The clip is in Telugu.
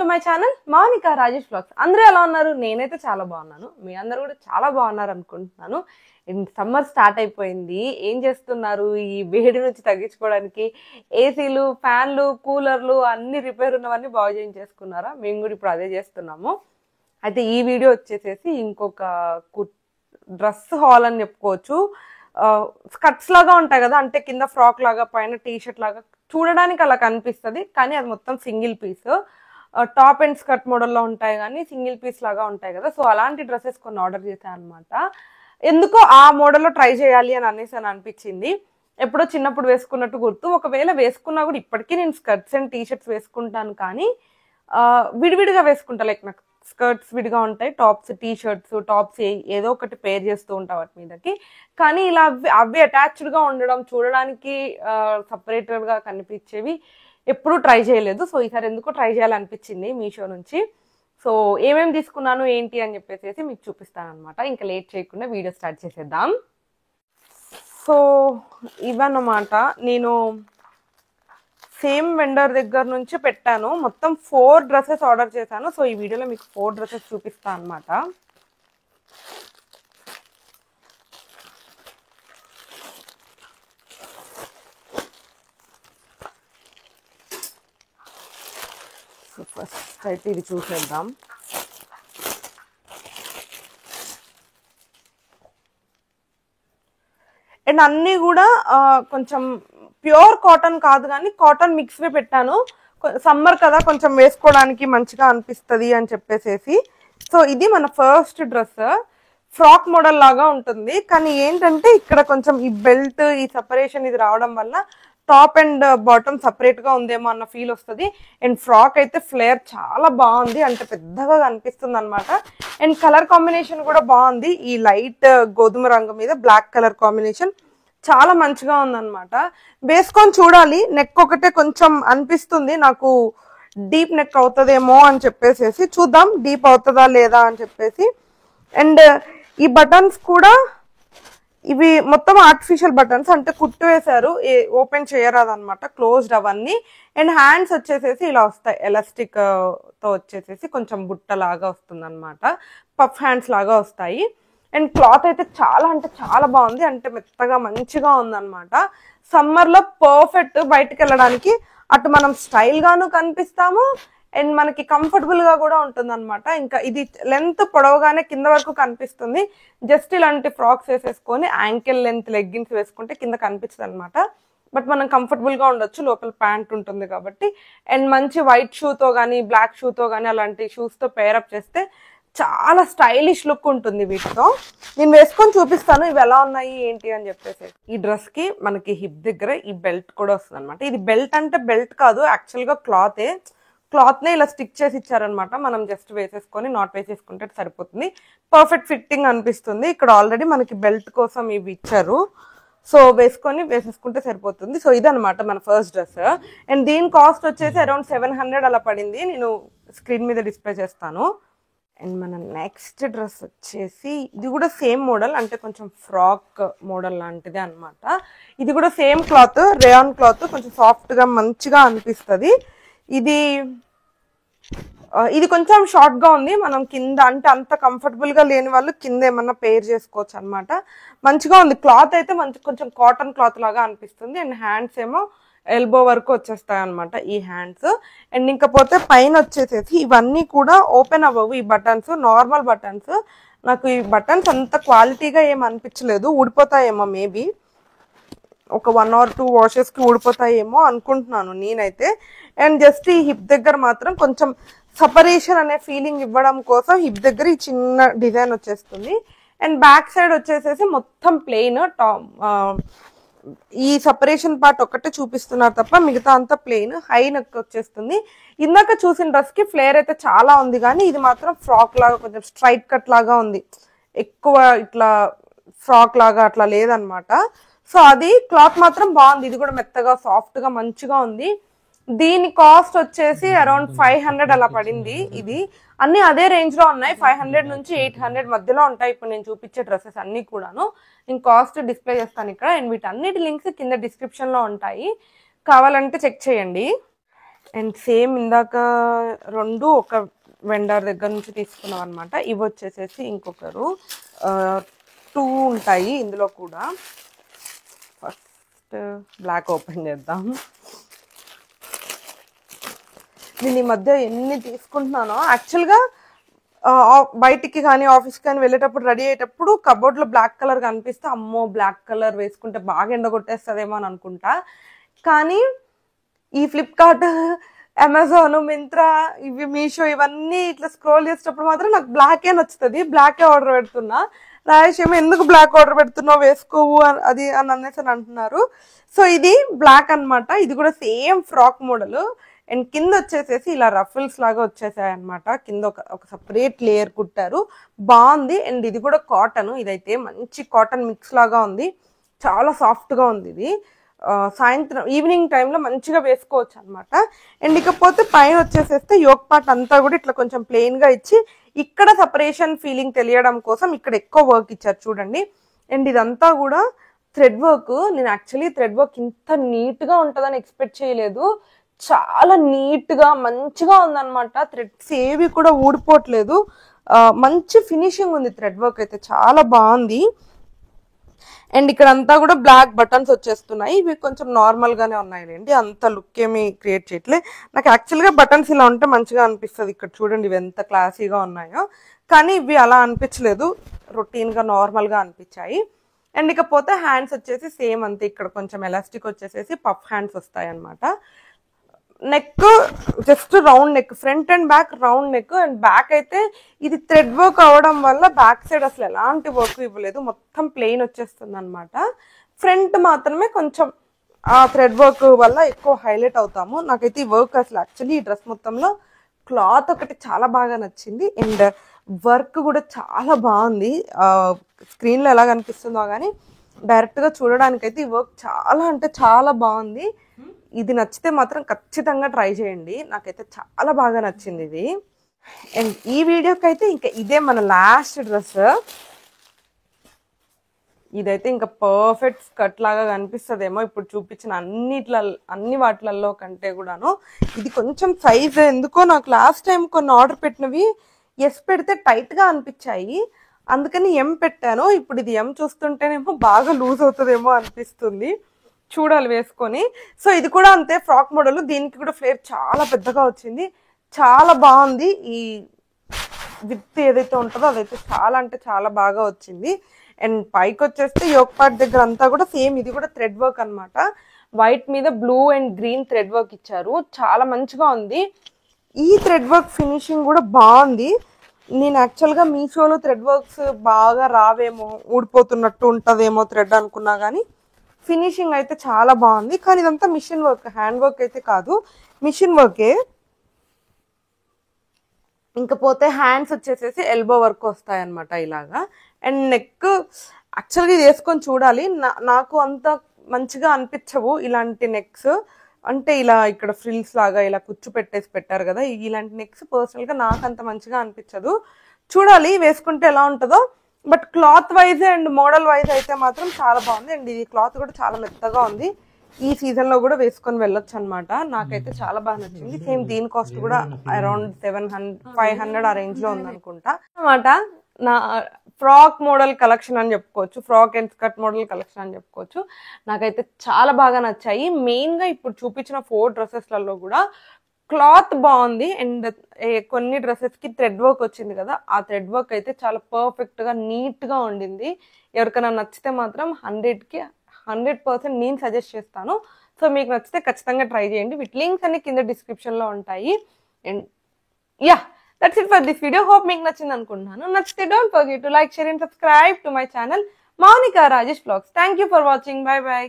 To my channel Mounika Rajesh vlogs. అందరూ ఎలా ఉన్నారు? నేనైతే చాలా బాగున్నాను. మీ అందరూ కూడా చాలా బాగున్నారు అనుకుంటున్నాను. సమ్మర్ స్టార్ట్ అయిపోయింది. ఏం చేస్తున్నారు? ఈ వేడి నుంచి తగ్గించుకోవడానికి ఏసీలు, ఫ్యాన్లు, కూలర్లు అన్ని రిపేర్ ఉన్నవన్నీ బాగు చేయించేసుకున్నారా? మేము కూడా ఇప్పుడు అదే చేస్తున్నాము. అయితే ఈ వీడియో వచ్చేసేసి ఇంకొక డ్రెస్ హాల్ అని చెప్పుకోవచ్చు. స్కర్ట్స్ లాగా ఉంటాయి కదా, అంటే కింద ఫ్రాక్ లాగా పైన టీ షర్ట్ లాగా చూడడానికి అలా కనిపిస్తుంది, కానీ అది మొత్తం single piece. Top and skirt మోడల్లో ఉంటాయి కానీ సింగిల్ పీస్ లాగా ఉంటాయి కదా. సో అలాంటి డ్రెస్సెస్ కొన్ని ఆర్డర్ చేశాను అనమాట. ఎందుకో ఆ మోడల్లో ట్రై చేయాలి అని అనిపించింది. ఎప్పుడో చిన్నప్పుడు వేసుకున్నట్టు గుర్తు. ఒకవేళ వేసుకున్నా కూడా ఇప్పటికీ నేను స్కర్ట్స్ అండ్ టీ షర్ట్స్ వేసుకుంటాను, కానీ విడివిడిగా వేసుకుంటా. లైక్ నాకు స్కర్ట్స్ విడిగా ఉంటాయి, టాప్స్ టీ షర్ట్స్ టాప్స్ ఏదో ఒకటి పేర్ చేస్తూ ఉంటాం వాటి మీదకి. కానీ ఇలా అవి అటాచ్డ్గా ఉండడం, చూడడానికి సపరేట్గా కనిపించేవి ఎప్పుడూ ట్రై చేయలేదు. సో ఈసారి ఎందుకో ట్రై చేయాలనిపించింది మీషో నుంచి. సో ఏమేమి తీసుకున్నాను ఏంటి అని చెప్పేసి మీకు చూపిస్తాను అనమాట. ఇంకా లేట్ చేయకుండా వీడియో స్టార్ట్ చేసేద్దాం. సో ఇవన్నమాట, నేను సేమ్ వెండర్ దగ్గర నుంచి పెట్టాను. మొత్తం 4 డ్రెస్సెస్ ఆర్డర్ చేశాను. సో ఈ వీడియోలో మీకు 4 డ్రెస్సెస్ చూపిస్తాను అనమాట. సో ఫస్ట్ అయితే ఇది చూసేద్దాం. అండ్ అన్నీ కూడా కొంచెం ప్యూర్ కాటన్ కాదు, కానీ కాటన్ మిక్స్వే పెట్టాను. సమ్మర్ కదా, కొంచెం వేసుకోవడానికి మంచిగా అనిపిస్తుంది అని చెప్పేసి. సో ఇది మన ఫస్ట్ డ్రెస్. ఫ్రాక్ మోడల్ లాగా ఉంటుంది, కానీ ఏంటంటే ఇక్కడ కొంచెం ఈ బెల్ట్, ఈ సపరేషన్ ఇది రావడం వల్ల టాప్ అండ్ బాటమ్ సపరేట్గా ఉందేమో అన్న ఫీల్ వస్తుంది. అండ్ ఫ్రాక్ అయితే ఫ్లేర్ చాలా బాగుంది, అంటే పెద్దగా కనిపిస్తుంది అనమాట. అండ్ కలర్ కాంబినేషన్ కూడా బాగుంది. ఈ లైట్ గోధుమ రంగు మీద బ్లాక్ కలర్ కాంబినేషన్ చాలా మంచిగా ఉందన్నమాట. వేసుకొని చూడాలి. నెక్ ఒకటే కొంచెం అనిపిస్తుంది నాకు డీప్ నెక్ అవుతుందేమో అని చెప్పేసి చూద్దాం, డీప్ అవుతుందా లేదా అని చెప్పేసి. అండ్ ఈ బటన్స్ కూడా ఇవి మొత్తం ఆర్టిఫిషియల్ బటన్స్, అంటే కుట్టు వేశారు, ఓపెన్ చేయరాదు అనమాట, క్లోజ్డ్ అవన్నీ. అండ్ హ్యాండ్స్ వచ్చేసేసి ఇలా వస్తాయి, ఎలాస్టిక్ తో వచ్చేసేసి కొంచెం బుట్ట లాగా వస్తుంది అనమాట, పఫ్ హ్యాండ్స్ లాగా వస్తాయి. అండ్ క్లాత్ అయితే చాలా అంటే చాలా బాగుంది, అంటే మెత్తగా మంచిగా ఉందన్నమాట. సమ్మర్లో పర్ఫెక్ట్. బయటకు వెళ్ళడానికి అటు మనం స్టైల్ గాను కనిపిస్తాము, అండ్ మనకి కంఫర్టబుల్ గా కూడా ఉంటుంది అనమాట. ఇంకా ఇది లెంత్ పొడవుగానే కింద వరకు కనిపిస్తుంది. జస్ట్ ఇలాంటి ఫ్రాక్స్ వేసేసుకొని యాంకిల్ లెంత్ లెగ్గిన్స్ వేసుకుంటే కింద కనిపిస్తుంది అనమాట. బట్ మనం కంఫర్టబుల్ గా ఉండొచ్చు, లోపల ప్యాంట్ ఉంటుంది కాబట్టి. అండ్ మంచి వైట్ షూతో కానీ బ్లాక్ షూతో కానీ అలాంటి షూస్ తో పేరప్ చేస్తే చాలా స్టైలిష్ లుక్ ఉంటుంది వీటితో. నేను వేసుకొని చూపిస్తాను ఇవి ఎలా ఉన్నాయి ఏంటి అని చెప్పేసి. ఈ డ్రెస్ కి మనకి హిప్ దగ్గర ఈ బెల్ట్ కూడా వస్తుంది అనమాట. ఇది బెల్ట్ అంటే బెల్ట్ కాదు, యాక్చువల్ గా క్లాత్ నే ఇలా స్టిక్ చేసి ఇచ్చారనమాట. మనం జస్ట్ వేసేసుకొని నాట్ వేసేసుకుంటే సరిపోతుంది. పర్ఫెక్ట్ ఫిట్టింగ్ అనిపిస్తుంది. ఇక్కడ ఆల్రెడీ మనకి బెల్ట్ కోసం ఇవి ఇచ్చారు, సో వేసేసుకుంటే సరిపోతుంది. సో ఇదనమాట మన ఫస్ట్ డ్రెస్. అండ్ దీని కాస్ట్ వచ్చేసి అరౌండ్ 700 అలా పడింది. నేను స్క్రీన్ మీద డిస్ప్లే చేస్తాను. అండ్ మన నెక్స్ట్ డ్రెస్ వచ్చేసి ఇది కూడా సేమ్ మోడల్, అంటే కొంచెం ఫ్రాక్ మోడల్ లాంటిదే అనమాట. ఇది కూడా సేమ్ క్లాత్, రేయాన్ క్లాత్, కొంచెం సాఫ్ట్గా మంచిగా అనిపిస్తుంది. ఇది కొంచెం షార్ట్ గా ఉంది. మనం కింద అంటే అంత కంఫర్టబుల్ గా లేని వాళ్ళు కింద ఏమన్నా పేర్ చేసుకోవచ్చు అనమాట. మంచిగా ఉంది. క్లాత్ అయితే కొంచెం కాటన్ క్లాత్ లాగా అనిపిస్తుంది. అండ్ హ్యాండ్స్ ఏమో ఎల్బో వరకు వచ్చేస్తాయి అనమాట ఈ హ్యాండ్స్. అండ్ ఇంకపోతే పైన వచ్చేసేసి ఇవన్నీ కూడా ఓపెన్ అవ్వవు. ఈ బటన్స్ నార్మల్ బటన్స్. నాకు ఈ బటన్స్ అంత క్వాలిటీగా ఏం అనిపించలేదు, ఊడిపోతాయేమో మేబీ ఒక 1 or 2 వాషెస్ కి ఊడిపోతాయేమో అనుకుంటున్నాను నేనైతే. అండ్ జస్ట్ ఈ హిప్ దగ్గర మాత్రం కొంచెం సపరేషన్ అనే ఫీలింగ్ ఇవ్వడం కోసం హిప్ దగ్గర ఈ చిన్న డిజైన్ వచ్చేస్తుంది. అండ్ బ్యాక్ సైడ్ వచ్చేసేసి మొత్తం ప్లెయిన్. ఈ సపరేషన్ పార్ట్ ఒక్కటే చూపిస్తున్నారు తప్ప మిగతా అంతా ప్లెయిన్. హై నెక్ వచ్చేస్తుంది. ఇందాక చూసిన డ్రెస్ కి ఫ్లేర్ అయితే చాలా ఉంది, కానీ ఇది మాత్రం ఫ్రాక్ లాగా కొంచెం స్ట్రైట్ కట్ లాగా ఉంది, ఎక్కువ ఇట్లా ఫ్రాక్ లాగా అట్లా లేదనమాట. సో అది క్లాత్ మాత్రం బాగుంది. ఇది కూడా మెత్తగా సాఫ్ట్ గా మంచిగా ఉంది. దీని కాస్ట్ వచ్చేసి అరౌండ్ 500 అలా పడింది. ఇది అన్ని అదే రేంజ్ లో ఉన్నాయి, 500 నుంచి 800 మధ్యలో ఉంటాయి ఇప్పుడు నేను చూపించే డ్రెస్సెస్ అన్ని కూడాను. నేను కాస్ట్ డిస్ప్లే చేస్తాను ఇక్కడ. అండ్ వీటన్నిటి లింక్స్ కింద డిస్క్రిప్షన్ లో ఉంటాయి, కావాలంటే చెక్ చేయండి. అండ్ సేమ్ ఇందాక రెండు ఒక వెండర్ దగ్గర నుంచి తీసుకున్నాం అనమాట. ఇవి వచ్చేసేసి ఇంకొకరు 2 ఉంటాయి ఇందులో కూడా. ఫస్ట్ బ్లాక్ ఓపెన్ చేద్దాం. నేను ఈ మధ్య ఎన్ని తీసుకుంటున్నానో యాక్చువల్గా బయటికి కానీ ఆఫీస్కి కానీ వెళ్ళేటప్పుడు రెడీ అయ్యేటప్పుడు కబోర్డ్లో బ్లాక్ కలర్ కనిపిస్తే అమ్మో బ్లాక్ కలర్ వేసుకుంటే బాగా ఎండగొట్టేస్తుందేమో అని అనుకుంటా. కానీ ఈ ఫ్లిప్కార్ట్, అమెజాన్, మింత్రా, ఇవి మీషో ఇవన్నీ ఇట్లా స్క్రోల్ చేసేటప్పుడు మాత్రం నాకు బ్లాకే నచ్చుతుంది. బ్లాకే ఆర్డర్ పెడుతున్నా. రాయేష్ ఏమో ఎందుకు బ్లాక్ ఆర్డర్ పెడుతున్నావు, వేసుకోవు అది అని అనేసి అని అంటున్నారు. సో ఇది బ్లాక్ అనమాట. ఇది కూడా సేమ్ ఫ్రాక్ మోడల్. అండ్ కింద వచ్చేసేసి ఇలా రఫుల్స్ లాగా వచ్చేసాయి అనమాట. కింద ఒక సపరేట్ లేయర్ కుట్టారు, బాగుంది. అండ్ ఇది కూడా కాటన్. ఇదైతే మంచి కాటన్ మిక్స్ లాగా ఉంది, చాలా సాఫ్ట్గా ఉంది. ఇది సాయంత్రం ఈవినింగ్ టైంలో మంచిగా వేసుకోవచ్చు అనమాట. అండ్ ఇకపోతే పైన వచ్చేసేస్తే యోక్ పార్ట్ అంతా కూడా ఇట్లా కొంచెం ప్లెయిన్గా ఇచ్చి ఇక్కడ సపరేషన్ ఫీలింగ్ తెలియడం కోసం ఇక్కడ ఎక్కువ వర్క్ ఇచ్చారు చూడండి. అండ్ ఇదంతా కూడా థ్రెడ్ వర్క్. నేను యాక్చువల్లీ థ్రెడ్ వర్క్ ఇంత నీట్గా ఉంటుందని ఎక్స్పెక్ట్ చేయలేదు. చాలా నీట్గా మంచిగా ఉందన్నమాట. థ్రెడ్స్ ఏవి కూడా ఊడిపోవట్లేదు. మంచి ఫినిషింగ్ ఉంది. థ్రెడ్ వర్క్ అయితే చాలా బాగుంది. అండ్ ఇక్కడ అంతా కూడా బ్లాక్ బటన్స్ వచ్చేస్తున్నాయి. ఇవి కొంచెం నార్మల్గానే ఉన్నాయండి, అంత లుక్ ఏమి క్రియేట్ చేయట్లే. నాకు యాక్చువల్గా బటన్స్ ఇలా ఉంటే మంచిగా అనిపిస్తుంది. ఇక్కడ చూడండి ఇవి ఎంత క్లాసీగా ఉన్నాయో, కానీ ఇవి అలా అనిపించలేదు, రొటీన్గా నార్మల్గా అనిపించాయి. అండ్ ఇకపోతే హ్యాండ్స్ వచ్చేసి సేమ్ అంతే. ఇక్కడ కొంచెం ఎలాస్టిక్ వచ్చేసేసి పఫ్ హ్యాండ్స్ వస్తాయి అన్నమాట. Neck just round neck, front and back round neck. And back అయితే ఇది థ్రెడ్ వర్క్ అవడం వల్ల బ్యాక్ సైడ్ అసలు ఎలాంటి వర్క్ ఇవ్వలేదు, మొత్తం ప్లెయిన్ వచ్చేస్తుంది అనమాట. ఫ్రంట్ మాత్రమే కొంచెం ఆ థ్రెడ్ వర్క్ వల్ల ఎక్కువ హైలైట్ అవుతాము. నాకైతే ఈ వర్క్ అసలు యాక్చువల్లీ ఈ డ్రెస్ మొత్తంలో క్లాత్ ఒకటి చాలా బాగా నచ్చింది. అండ్ వర్క్ కూడా చాలా బాగుంది. స్క్రీన్లో ఎలా కనిపిస్తుందో కానీ డైరెక్ట్గా చూడడానికైతే ఈ వర్క్ చాలా అంటే చాలా బాగుంది. ఇది నచ్చితే మాత్రం ఖచ్చితంగా ట్రై చేయండి. నాకైతే చాలా బాగా నచ్చింది ఇది. అండ్ ఈ వీడియోకి అయితే ఇంకా ఇదే మన లాస్ట్ డ్రెస్. ఇదైతే ఇంకా పర్ఫెక్ట్ స్కర్ట్ లాగా కనిపిస్తుందేమో ఇప్పుడు చూపించిన అన్ని వాటిలలో కంటే కూడాను. ఇది కొంచెం సైజ్ ఎందుకో నాకు లాస్ట్ టైం కొన్ని ఆర్డర్ పెట్టినవి ఎస్ పెడితే టైట్గా అనిపించాయి, అందుకని ఎం పెట్టాను. ఇప్పుడు ఇది ఎం చూస్తుంటేనేమో బాగా లూజ్ అవుతుందేమో అనిపిస్తుంది, చూడాలి వేసుకొని. సో ఇది కూడా అంతే ఫ్రాక్ మోడల్. దీనికి కూడా ఫ్లేర్ చాలా పెద్దగా వచ్చింది, చాలా బాగుంది. ఈ విత్ ఏదైతే ఉంటుందో అదైతే చాలా అంటే చాలా బాగా వచ్చింది. అండ్ పైకి వచ్చేస్తే యోక్ పార్ట్ దగ్గర అంతా కూడా సేమ్ ఇది కూడా థ్రెడ్ వర్క్ అనమాట. వైట్ మీద blue and green thread work ఇచ్చారు, చాలా మంచిగా ఉంది. ఈ థ్రెడ్ వర్క్ ఫినిషింగ్ కూడా బాగుంది. నేను యాక్చువల్గా మీషోలో థ్రెడ్ వర్క్స్ బాగా రావేమో, ఊడిపోతున్నట్టు ఉంటుందేమో థ్రెడ్ అనుకున్నా, కానీ ఫినిషింగ్ అయితే చాలా బాగుంది. కానీ ఇదంతా మిషన్ వర్క్, హ్యాండ్ వర్క్ అయితే కాదు, మిషన్ వర్కే. ఇంకపోతే హ్యాండ్స్ వచ్చేసేసి ఎల్బో వర్క్ వస్తాయన్నమాట ఇలాగా. అండ్ నెక్ యాక్చువల్గా ఇది వేసుకొని చూడాలి, నాకు అంత మంచిగా అనిపించవు ఇలాంటి నెక్స్. అంటే ఇలా ఇక్కడ ఫ్రిల్స్ లాగా ఇలా కుచ్చు పెట్టేసి పెట్టారు కదా, ఇలాంటి నెక్స్ పర్సనల్గా నాకు అంత మంచిగా అనిపించదు. చూడాలి వేసుకుంటే ఎలా ఉంటుందో. But cloth wise and model wise అయితే మాత్రం చాలా బాగుంది. అండ్ ఇది క్లాత్ కూడా చాలా మెత్తగా ఉంది. ఈ సీజన్లో కూడా వేసుకొని వెళ్ళొచ్చు అనమాట. నాకైతే చాలా బాగా నచ్చింది. సేమ్ దీని కాస్ట్ కూడా అరౌండ్ 500 ఆ రేంజ్లో ఉందనుకుంటా అనమాట. నా ఫ్రాక్ మోడల్ కలెక్షన్ అని చెప్పుకోవచ్చు, frock and skirt model collection అని చెప్పుకోవచ్చు. నాకైతే చాలా బాగా నచ్చాయి. మెయిన్గా ఇప్పుడు చూపించిన 4 డ్రెస్సెస్లలో కూడా క్లాత్ బాగుంది. అండ్ కొన్ని డ్రెస్సెస్కి థ్రెడ్ వర్క్ వచ్చింది కదా, ఆ థ్రెడ్ వర్క్ అయితే చాలా పర్ఫెక్ట్గా నీట్గా ఉండింది. ఎవరికైనా నచ్చితే మాత్రం 100% నేను సజెస్ట్ చేస్తాను. సో మీకు నచ్చితే ఖచ్చితంగా ట్రై చేయండి. వీటి లింక్స్ అన్ని కింద డిస్క్రిప్షన్లో ఉంటాయి. And yeah, that's it for this video. Hope మీకు నచ్చింది అనుకుంటున్నాను. నచ్చితే don't forget to like, share and subscribe to my channel Monica Rajesh Vlogs. Thank you for watching. Bye bye.